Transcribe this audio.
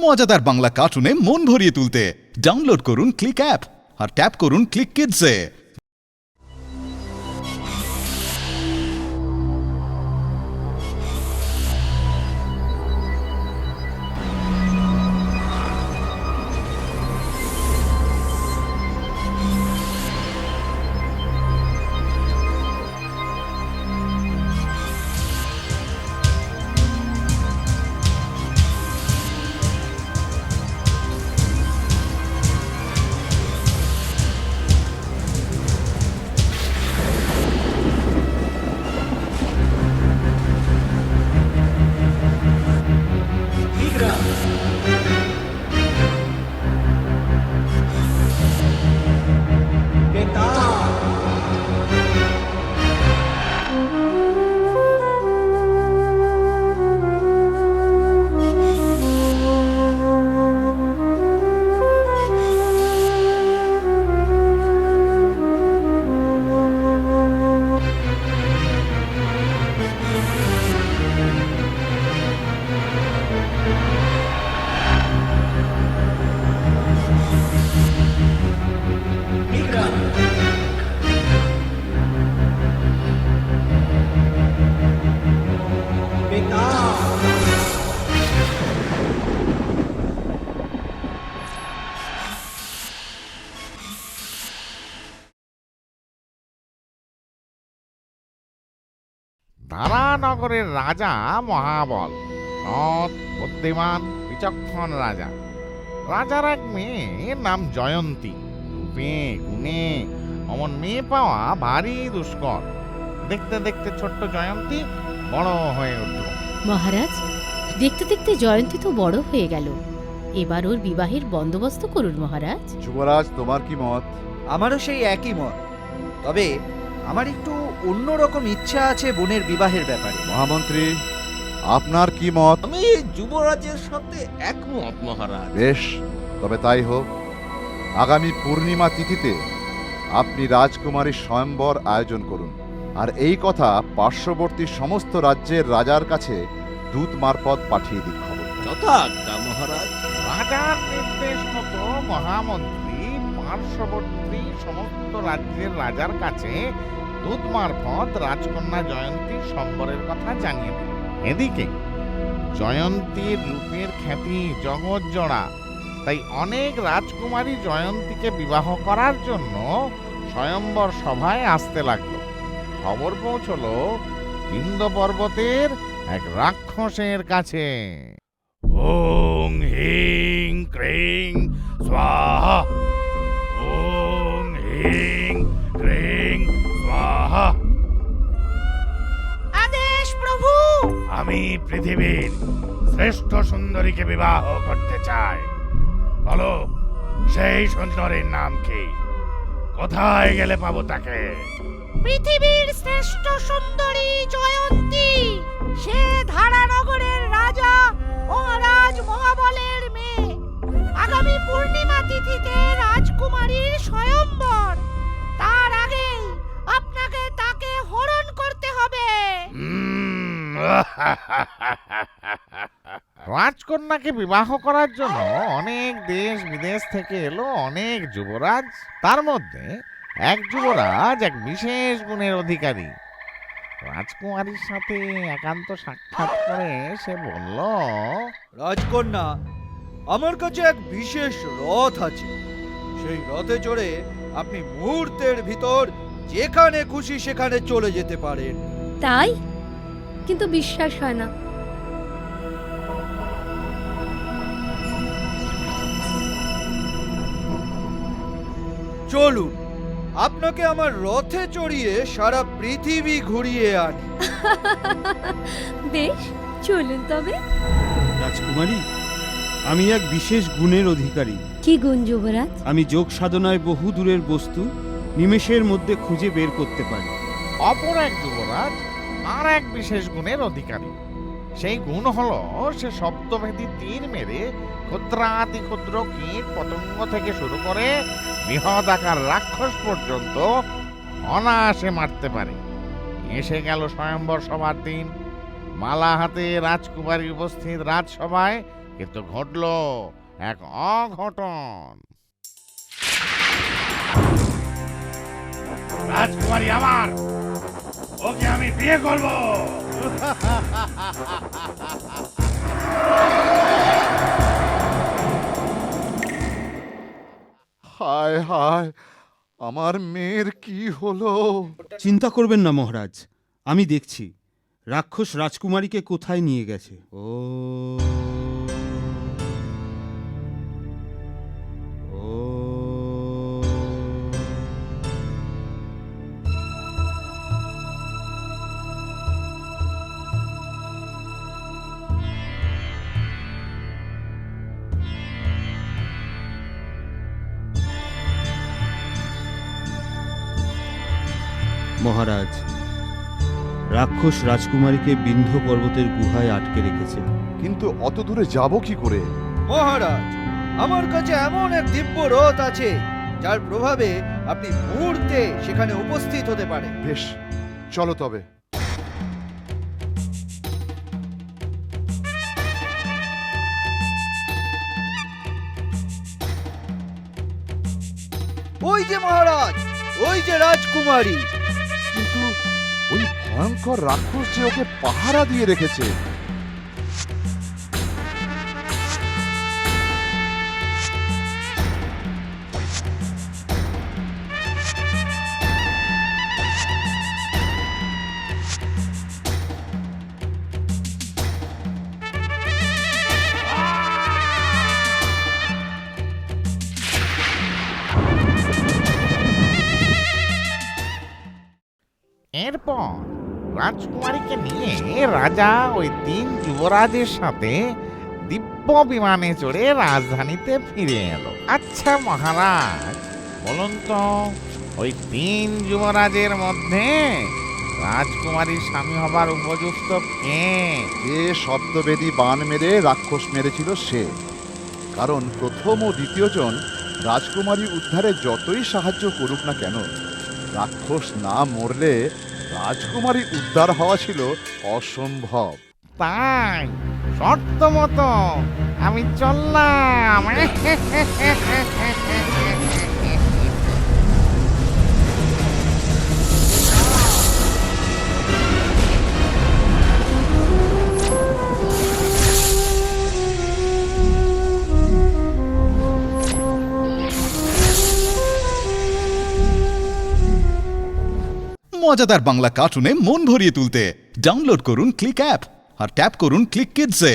মজাদার বাংলা কার্টুনে মন ভরিয়ে তুলতে ডাউনলোড করুন ক্লিক অ্যাপ আর ট্যাপ করুন ক্লিক কিডসে। ধারানগরের রাজা মহাবল, সৎ, বুদ্ধিমান, বিচক্ষণ রাজা। রাজার এক মেয়ের নাম জয়ন্তী। রূপে গুণে অমন মেয়ে পাওয়া ভারী দুষ্কর। দেখতে দেখতে ছোট্ট জয়ন্তী বড় হয়ে উঠল। মহারাজ, দেখতে দেখতে জয়ন্তী তো বড় হয়ে গেল। এবার ওর বিবাহের বন্দোবস্ত করুন মহারাজ। যুবরাজ, তোমার কি মত? আমারও সেই একই মত, তবে আমার একটু অন্যরকম ইচ্ছা আছে বোনের বিবাহের ব্যাপারে। মহামন্ত্রী, আপনার কি মত? আমি যুবরাজের সাথে একমত মহারাজ। বেশ, তবে তাই হোক। আগামী পূর্ণিমা তিথিতে আপনি রাজকুমারীর স্বয়ম্বর আয়োজন করুন, আর এই কথা পার্শ্ববর্তী সমস্ত রাজ্যের রাজার কাছে দূত মারফত পাঠিয়ে দিন খবর। যথাজ্ঞা মহারাজ। রাজার নির্দেশ মতো মহামন্ত্রী পার্শ্ববর্তী সমস্ত রাজ্যের রাজার কাছে দূত মারফত রাজকন্যা জয়ন্তীর সম্বরের কথা জানিয়ে দিল। এদিকে জয়ন্তীর রূপের খ্যাতি জগৎ জোড়া, তাই অনেক রাজকুমারী জয়ন্তীকে বিবাহ করার জন্য স্বয়ম্বর সভায় আসতে লাগলো। খবর পৌঁছলো বিন্দ পর্বতের এক রাক্ষসের কাছে। ওং হিং ক্রিং স্বাহা, ওং হিং ক্রিং স্বাহা। আদেশ প্রভু। আমি পৃথিবীর শ্রেষ্ঠ সুন্দরীকে বিবাহ করতে চাই। বলো, সেই সুন্দরীর নাম কি? কোথায় গেলে পাবো তাকে? পৃথিবীর শ্রেষ্ঠ সুন্দরী জয়ন্তী। সে ধারানগরের রাজা মহারাজ মহাবলের মেয়ে। আগামী পূর্ণিমা তিথিতে রাজকুমারীর স্বয়ম্বর। তার আগে আপনাকে তাকে হরণ করতে হবে। রাজকন্যাকে বিবাহ করার জন্য অনেক দেশ বিদেশ থেকে এলো অনেক যুবরাজ। তার মধ্যে এক যুবরাজ এক বিশেষ গুণের অধিকারী। রাজকুমারীর সাথে একান্ত সাক্ষাৎ করে সে বলল, রাজকন্যা, আমার কাছে এক বিশেষ রথ আছে। সেই রথে চড়ে আপনি মুহূর্তের ভিতর যেখানে খুশি সেখানে চলে যেতে পারেন। তাই? কিন্তু বিশ্বাস হয় না। চলুন, আপনাকে আমার রথে চড়িয়ে সারা পৃথিবী ঘুরিয়ে আনি। বেশ, চলুন তবে। রাজকুমারী, আমি এক বিশেষ গুণের অধিকারী। কি গুণ যুবরাজ? আমি যোগ সাধনায় বহু দূরের বস্তু নিমেষের মধ্যে খুঁজে বের করতে পারি। অপর এক যুবরাজ আর এক বিশেষ গুণের অধিকারী। সেই গুণ হলো সে শব্দভেদী তীর মেরে ক্ষুদ্রাতি ক্ষুদ্র কীট পতঙ্গ থেকে শুরু করে বৃহৎ আকার রাক্ষস পর্যন্ত অনায়াসে মারতে পারে। এসে গেল স্বয়ম্বর সভার দিন। মালা হাতে রাজকুমারী উপস্থিত রাজসভায় কিন্তু ঘটল এক অঘটন। রাজকুমারী আমার, ওকে আমি বিয়ে করব। হায় হায়, আমার মেয়ের কি হলো? চিন্তা করবেন না মহারাজ, আমি দেখছি রাক্ষস রাজকুমারীকে কোথায় নিয়ে গেছে। ও মহারাজ, রাক্ষস রাজকুমারীকে বিন্ধ্য পর্বতের গুহায় আটকে রেখেছে। কিন্তু অত দূরে যাব কি করে? মহারাজ, আমার কাছে এমন এক দিব্য রথ আছে যার প্রভাবে আপনি মুহূর্তে সেখানে উপস্থিত হতে পারেন। বেশ, চলো তবে। ওই যে মহারাজ, ওই যে রাজকুমারী। কিন্তু ওই ভয়ঙ্কর রাক্ষস যে ওকে পাহারা দিয়ে রেখেছে। এরপর রাজকুমারীকে নিয়ে রাজা ওই 3 যুবরাজের সাথে দিব্য বিমানে চড়ে রাজধানীতে ফিরে এলো। আচ্ছা মহারাজ, বলুন তো, ওই 3 যুবরাজের মধ্যে রাজকুমারীর স্বামী হবার উপযুক্ত কে? যে শব্দবেদী বান মেরে রাক্ষস মেরেছিল সে। কারণ প্রথম ও দ্বিতীয়জন রাজকুমারী উদ্ধারে যতই সাহায্য করুক না কেন, রাক্ষস না মরলে রাজকুমারী উদ্ধার হওয়া ছিল অসম্ভব। তাই শর্ত মতো আমি চললাম। মজাদার বাংলা কার্টুনে মন ভরিয়ে তুলতে ডাউনলোড করুন ক্লিক অ্যাপ আর ট্যাপ করুন ক্লিক কিডসে।